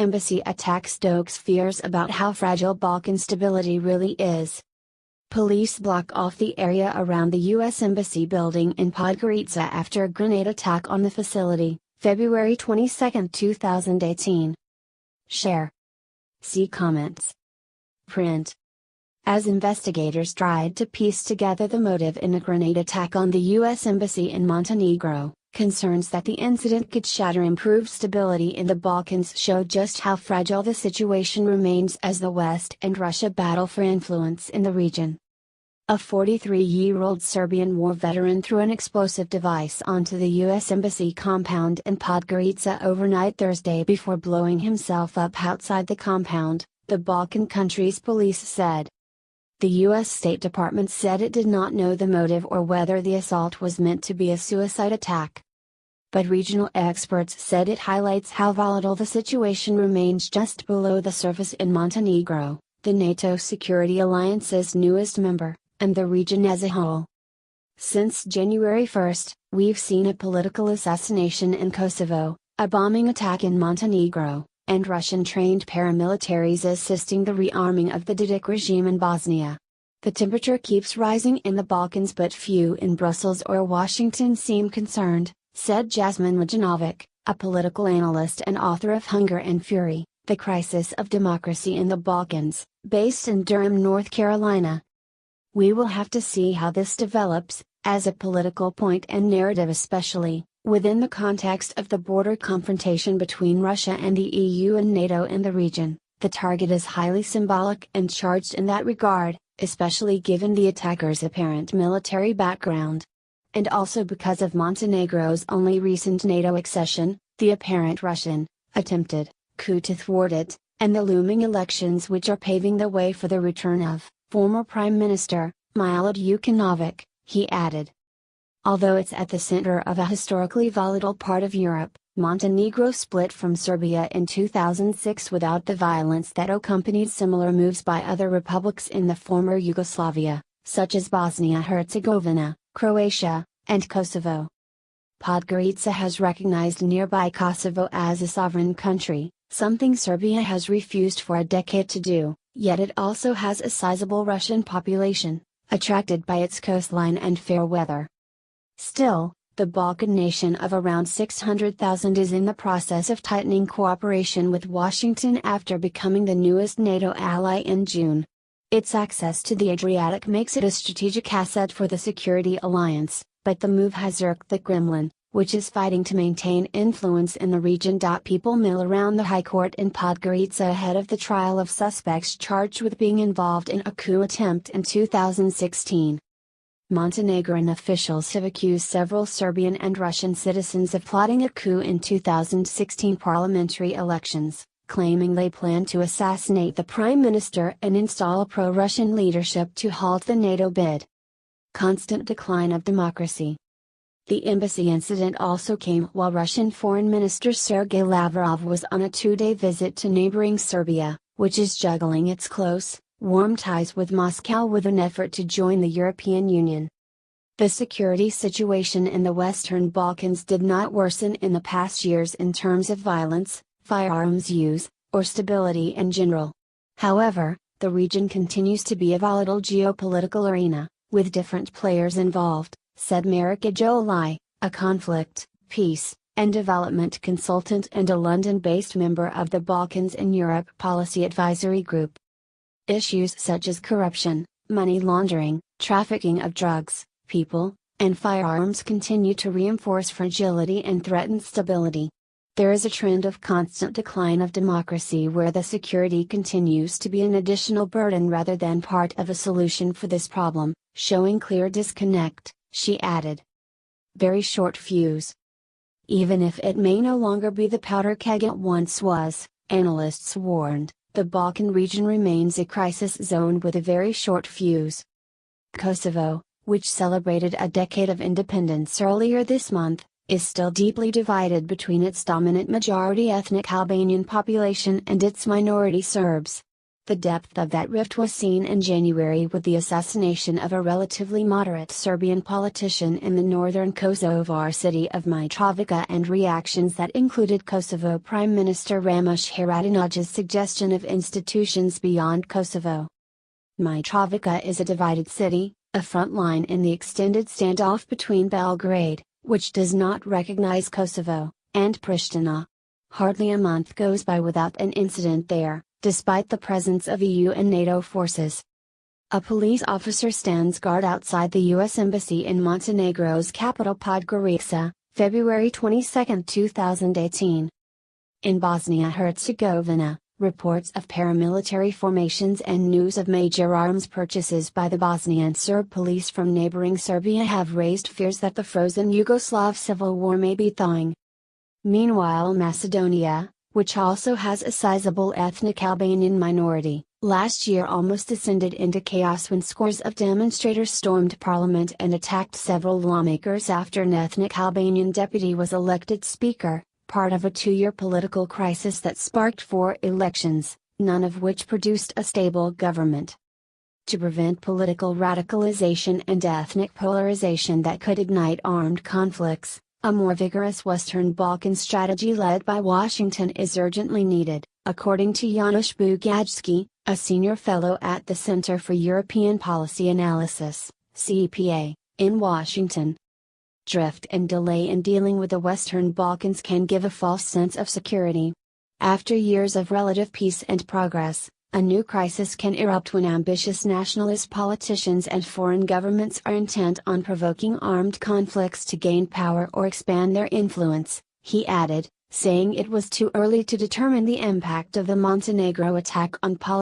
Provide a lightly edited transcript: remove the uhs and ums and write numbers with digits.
Embassy attack stokes fears about how fragile Balkan stability really is. Police block off the area around the U.S. Embassy building in Podgorica after a grenade attack on the facility, February 22, 2018. Share. See comments. Print. As investigators tried to piece together the motive in a grenade attack on the U.S. Embassy in Montenegro, concerns that the incident could shatter improved stability in the Balkans show just how fragile the situation remains as the West and Russia battle for influence in the region. A 43-year-old Serbian war veteran threw an explosive device onto the U.S. Embassy compound in Podgorica overnight Thursday before blowing himself up outside the compound, the Balkan country's police said. The U.S. State Department said it did not know the motive or whether the assault was meant to be a suicide attack. But regional experts said it highlights how volatile the situation remains just below the surface in Montenegro, the NATO security alliance's newest member, and the region as a whole. Since January 1, we've seen a political assassination in Kosovo, a bombing attack in Montenegro, and Russian-trained paramilitaries assisting the rearming of the Didik regime in Bosnia. The temperature keeps rising in the Balkans, but few in Brussels or Washington seem concerned, said Jasmine Lajanovic, a political analyst and author of Hunger and Fury, The Crisis of Democracy in the Balkans, based in Durham, North Carolina. We will have to see how this develops, as a political point and narrative, especially within the context of the border confrontation between Russia and the EU and NATO in the region. The target is highly symbolic and charged in that regard, especially given the attacker's apparent military background. And also because of Montenegro's only recent NATO accession, the apparent Russian, attempted, coup to thwart it, and the looming elections which are paving the way for the return of former Prime Minister, Milo Djukanovic, he added. Although it's at the center of a historically volatile part of Europe, Montenegro split from Serbia in 2006 without the violence that accompanied similar moves by other republics in the former Yugoslavia, such as Bosnia-Herzegovina, Croatia, and Kosovo. Podgorica has recognized nearby Kosovo as a sovereign country, something Serbia has refused for a decade to do, yet it also has a sizable Russian population, attracted by its coastline and fair weather. Still, the Balkan nation of around 600,000 is in the process of tightening cooperation with Washington after becoming the newest NATO ally in June. Its access to the Adriatic makes it a strategic asset for the security alliance, but the move has irked the Kremlin, which is fighting to maintain influence in the region. People mill around the High Court in Podgorica ahead of the trial of suspects charged with being involved in a coup attempt in 2016. Montenegrin officials have accused several Serbian and Russian citizens of plotting a coup in 2016 parliamentary elections, claiming they plan to assassinate the prime minister and install a pro-Russian leadership to halt the NATO bid. Constant decline of democracy. The embassy incident also came while Russian Foreign Minister Sergei Lavrov was on a two-day visit to neighboring Serbia, which is juggling its close, warm ties with Moscow with an effort to join the European Union. The security situation in the Western Balkans did not worsen in the past years in terms of violence, firearms use, or stability in general. However, the region continues to be a volatile geopolitical arena, with different players involved, said Marika Jolie, a conflict, peace, and development consultant and a London-based member of the Balkans in Europe Policy Advisory Group. Issues such as corruption, money laundering, trafficking of drugs, people, and firearms continue to reinforce fragility and threaten stability. There is a trend of constant decline of democracy where the security continues to be an additional burden rather than part of a solution for this problem, showing clear disconnect, she added. Very short fuse. Even if it may no longer be the powder keg it once was, analysts warned, the Balkan region remains a crisis zone with a very short fuse. Kosovo, which celebrated a decade of independence earlier this month, is still deeply divided between its dominant majority ethnic Albanian population and its minority Serbs. The depth of that rift was seen in January with the assassination of a relatively moderate Serbian politician in the northern Kosovar city of Mitrovica and reactions that included Kosovo Prime Minister Ramush Haradinaj's suggestion of institutions beyond Kosovo. Mitrovica is a divided city, a front line in the extended standoff between Belgrade, which does not recognize Kosovo, and Pristina. Hardly a month goes by without an incident there, despite the presence of EU and NATO forces. A police officer stands guard outside the U.S. Embassy in Montenegro's capital Podgorica, February 22, 2018. In Bosnia-Herzegovina, reports of paramilitary formations and news of major arms purchases by the Bosnian Serb police from neighboring Serbia have raised fears that the frozen Yugoslav civil war may be thawing. Meanwhile, Macedonia, which also has a sizable ethnic Albanian minority, last year almost descended into chaos when scores of demonstrators stormed parliament and attacked several lawmakers after an ethnic Albanian deputy was elected speaker, part of a 2-year political crisis that sparked 4 elections, none of which produced a stable government. To prevent political radicalization and ethnic polarization that could ignite armed conflicts, a more vigorous Western Balkan strategy led by Washington is urgently needed, according to Janusz Bugajski, a senior fellow at the Center for European Policy Analysis, CEPA, in Washington. Drift and delay in dealing with the Western Balkans can give a false sense of security. After years of relative peace and progress, a new crisis can erupt when ambitious nationalist politicians and foreign governments are intent on provoking armed conflicts to gain power or expand their influence, he added, saying it was too early to determine the impact of the Montenegro attack on politics.